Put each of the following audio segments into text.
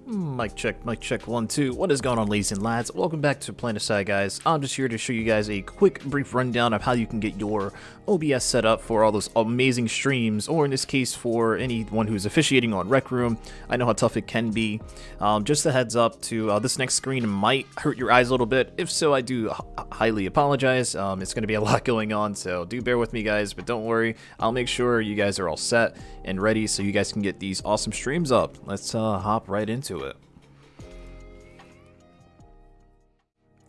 Mic check, 1, 2. What is going on, ladies and lads? Welcome back to Planetside, guys. I'm just here to show you guys a quick, brief rundown of how you can get your OBS set up for all those amazing streams, or in this case, for anyone who's officiating on Rec Room. I know how tough it can be. Just a heads up to this next screen might hurt your eyes a little bit. If so, I do highly apologize. It's going to be a lot going on, so do bear with me, guys. But don't worry, I'll make sure you guys are all set and ready so you guys can get these awesome streams up. Let's hop right into it.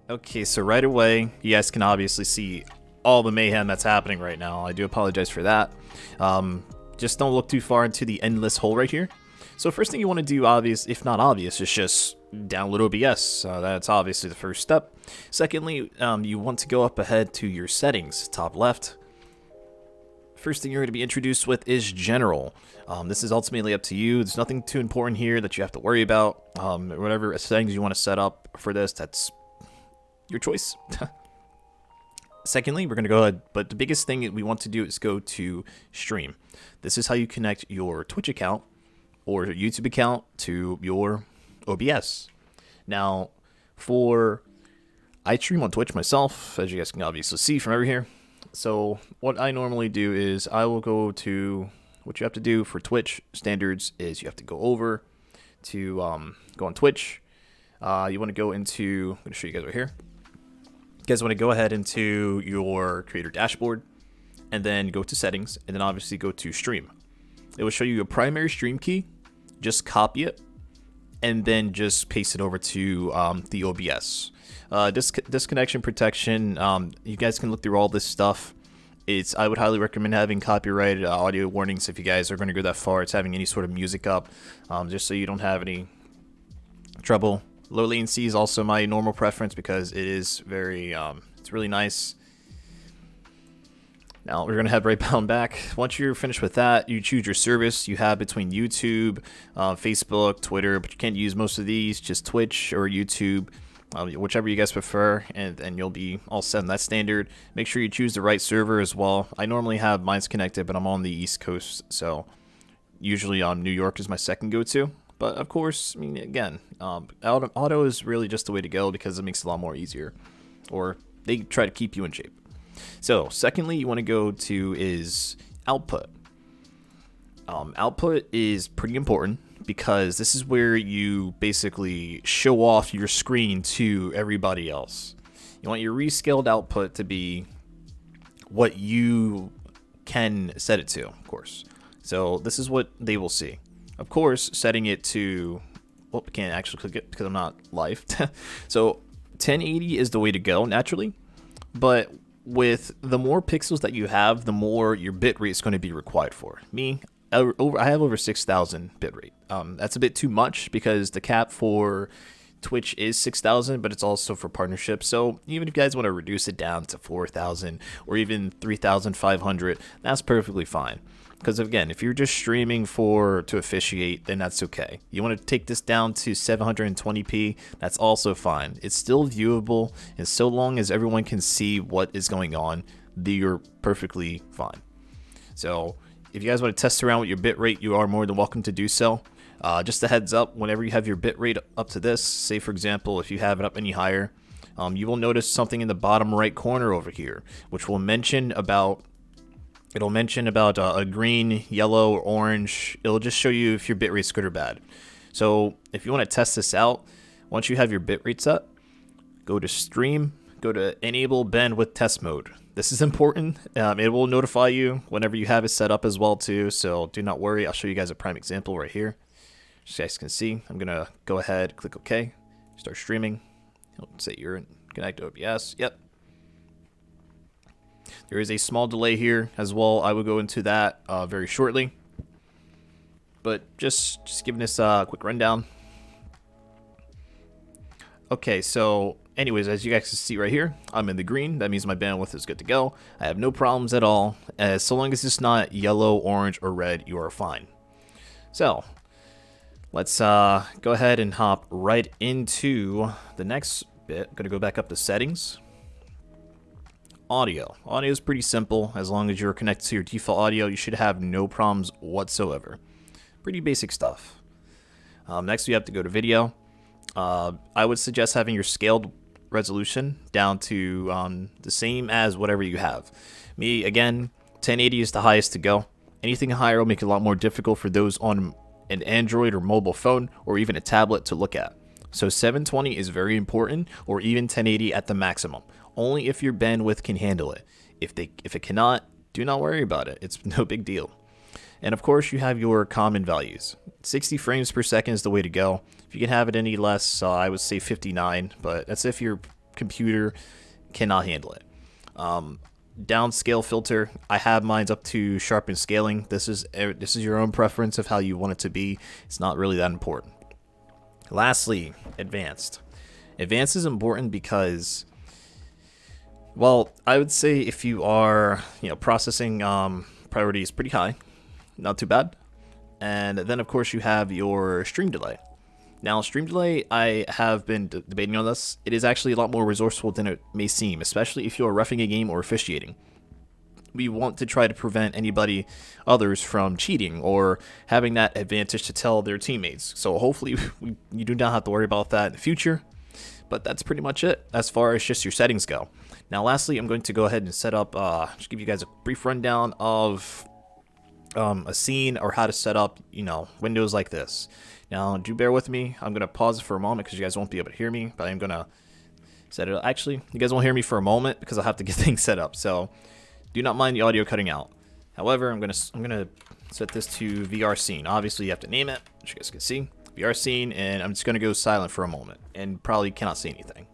Okay, so right away, you guys can obviously see all the mayhem that's happening right now. I do apologize for that. Just don't look too far into the endless hole right here. So first thing you want to do, obvious, if not obvious, is just download OBS. That's obviously the first step. Secondly, you want to go up ahead to your settings, top left. First thing you're going to be introduced with is general. This is ultimately up to you. There's nothing too important here that you have to worry about. Whatever settings you want to set up for this, that's your choice. Secondly, we're going to go ahead, but the biggest thing we want to do is go to stream. This is how you connect your Twitch account or YouTube account to your OBS. Now, I stream on Twitch myself, as you guys can obviously see from over here. So what I normally do is I will go to, what you have to do for Twitch standards is you have to go over to go on Twitch. You want to go into, I'm going to show you guys right here. You guys want to go ahead into your creator dashboard and then go to settings and then obviously go to stream. It will show you a primary stream key. Just copy it and then just paste it over to the OBS. Disconnection protection, you guys can look through all this stuff. I would highly recommend having copyrighted audio warnings if you guys are going to go that far. It's having any sort of music up, just so you don't have any trouble. Low latency is also my normal preference because it is very, it's really nice. Now we're going to head right bound back. Once you're finished with that, you choose your service you have between YouTube, Facebook, Twitter, but you can't use most of these, just Twitch or YouTube, whichever you guys prefer, and you'll be all set in that standard. Make sure you choose the right server as well. I normally have mine's connected, but I'm on the East Coast, so usually New York is my second go-to. But of course, I mean, again, auto is really just the way to go because it makes it a lot more easier, or they try to keep you in shape. So secondly, you want to go to is output. Output is pretty important because this is where you basically show off your screen to everybody else. You want your rescaled output to be what you can set it to, of course. So this is what they will see. Of course, setting it to, well, I can't actually click it because I'm not live. So 1080 is the way to go naturally, but with the more pixels that you have, the more your bitrate is going to be required for. I have over 6,000 bitrate. That's a bit too much because the cap for Twitch is 6,000, but it's also for partnerships. So even if you guys want to reduce it down to 4,000 or even 3,500, that's perfectly fine. Because again, if you're just streaming to officiate, then that's okay. You want to take this down to 720p, that's also fine. It's still viewable, and so long as everyone can see what is going on, you're perfectly fine. So if you guys want to test around with your bitrate, you are more than welcome to do so. Just a heads up, whenever you have your bitrate up to this, say for example, if you have it up any higher, you will notice something in the bottom right corner over here, which will mention about a green, yellow, or orange. It'll just show you if your bitrate's good or bad. So if you want to test this out, once you have your bitrate set, go to stream, go to enable bandwidth test mode. This is important. It will notify you whenever you have it set up as well too, so do not worry. I'll show you guys a prime example right here. As you guys can see, I'm gonna go ahead, click OK, start streaming. Let's say you're connected to OBS. Yep. There is a small delay here as well. I will go into that very shortly. But just giving this a quick rundown. Okay, so anyways, as you guys can see right here, I'm in the green. That means my bandwidth is good to go. I have no problems at all. So long as it's not yellow, orange, or red, you are fine. So let's go ahead and hop right into the next bit. I'm going to go back up to settings. Audio is pretty simple. As long as you're connected to your default audio, you should have no problems whatsoever. Pretty basic stuff. Next, we have to go to video. I would suggest having your scaled resolution down to the same as whatever you have. Me, again, 1080 is the highest to go. Anything higher will make it a lot more difficult for those on an Android or mobile phone or even a tablet to look at. So 720 is very important, or even 1080 at the maximum. Only if your bandwidth can handle it. If it cannot, do not worry about it. It's no big deal. And of course, you have your common values. 60 frames per second is the way to go. If you can have it any less, I would say 59, but that's if your computer cannot handle it. Downscale filter, I have mine up to sharpen scaling. This is your own preference of how you want it to be. It's not really that important. Lastly, advanced. Advanced is important because, well, I would say if you are, processing priority is pretty high, not too bad. And then of course you have your stream delay. Now, stream delay, I have been debating on this. It is actually a lot more resourceful than it may seem, especially if you're roughing a game or officiating. We want to try to prevent others from cheating or having that advantage to tell their teammates. So hopefully you do not have to worry about that in the future. But that's pretty much it as far as just your settings go. Now, lastly, I'm going to go ahead and set up, just give you guys a brief rundown of a scene or how to set up, windows like this. Now, do bear with me. I'm going to pause for a moment because you guys won't be able to hear me, but I'm going to set it up. Actually, you guys won't hear me for a moment because I'll have to get things set up. So do not mind the audio cutting out. However, I'm going to set this to VR scene. Obviously, you have to name it, which you guys can see. VR scene, and I'm just going to go silent for a moment and probably cannot see anything.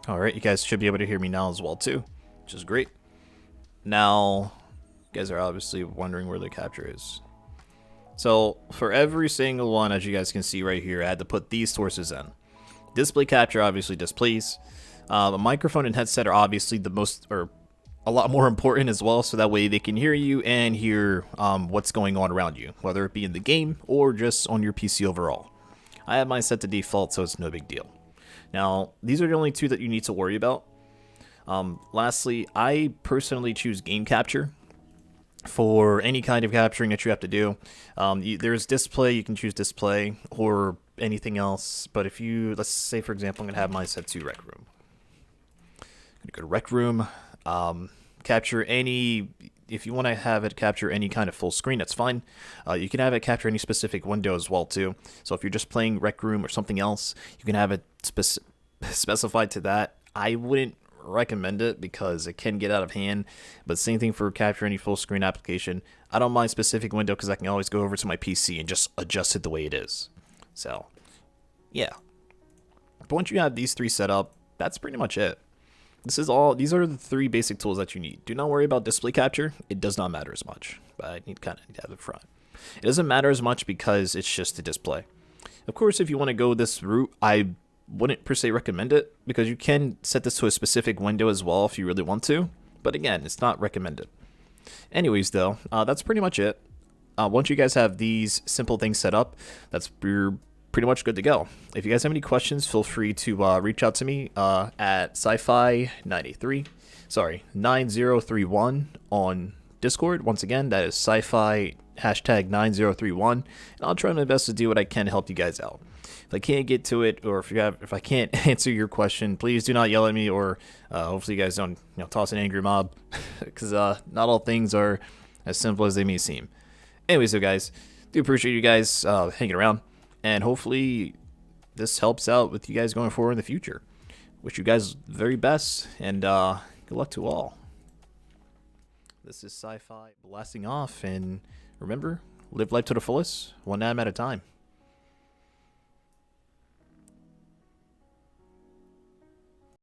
Alright, you guys should be able to hear me now as well too, which is great. Now, you guys are obviously wondering where the capture is. So, for every single one, as you guys can see right here, I had to put these sources in. Display capture obviously displays. A microphone and headset are obviously a lot more important as well, so that way they can hear you and hear what's going on around you, whether it be in the game or just on your PC overall. I have mine set to default, so it's no big deal. Now, these are the only two that you need to worry about. Lastly, I personally choose game capture for any kind of capturing that you have to do. There's display, you can choose display or anything else. But if you, let's say for example, I'm going to have mine set to rec room. I'm going to go to rec room, capture any, if you want to have it capture any kind of full screen, that's fine. You can have it capture any specific window as well too. So if you're just playing rec room or something else, you can have it specified to that. I wouldn't recommend it because it can get out of hand, but same thing for capture any full screen application. I don't mind specific window because I can always go over to my PC and just adjust it the way it is. So yeah, but once you have these three set up, that's pretty much it. These are the three basic tools that you need. Do not worry about display capture. It does not matter as much, but I need kind of have it front. It doesn't matter as much because it's just a display. Of course, if you want to go this route, I wouldn't per se recommend it because you can set this to a specific window as well if you really want to. But again, it's not recommended. Anyways, though, that's pretty much it. Once you guys have these simple things set up, you're pretty much good to go. If you guys have any questions, feel free to reach out to me at sci-fi 9031 on Discord. Once again, that is sci-fi #9031, and I'll try my best to do what I can to help you guys out. If I can't get to it, or if I can't answer your question, please do not yell at me, or hopefully you guys don't toss an angry mob, because not all things are as simple as they may seem. Anyways, so guys, do appreciate you guys hanging around, and hopefully this helps out with you guys going forward in the future. Wish you guys the very best, and good luck to all. This is Sci-Fi blasting off, and remember, live life to the fullest, one atom at a time.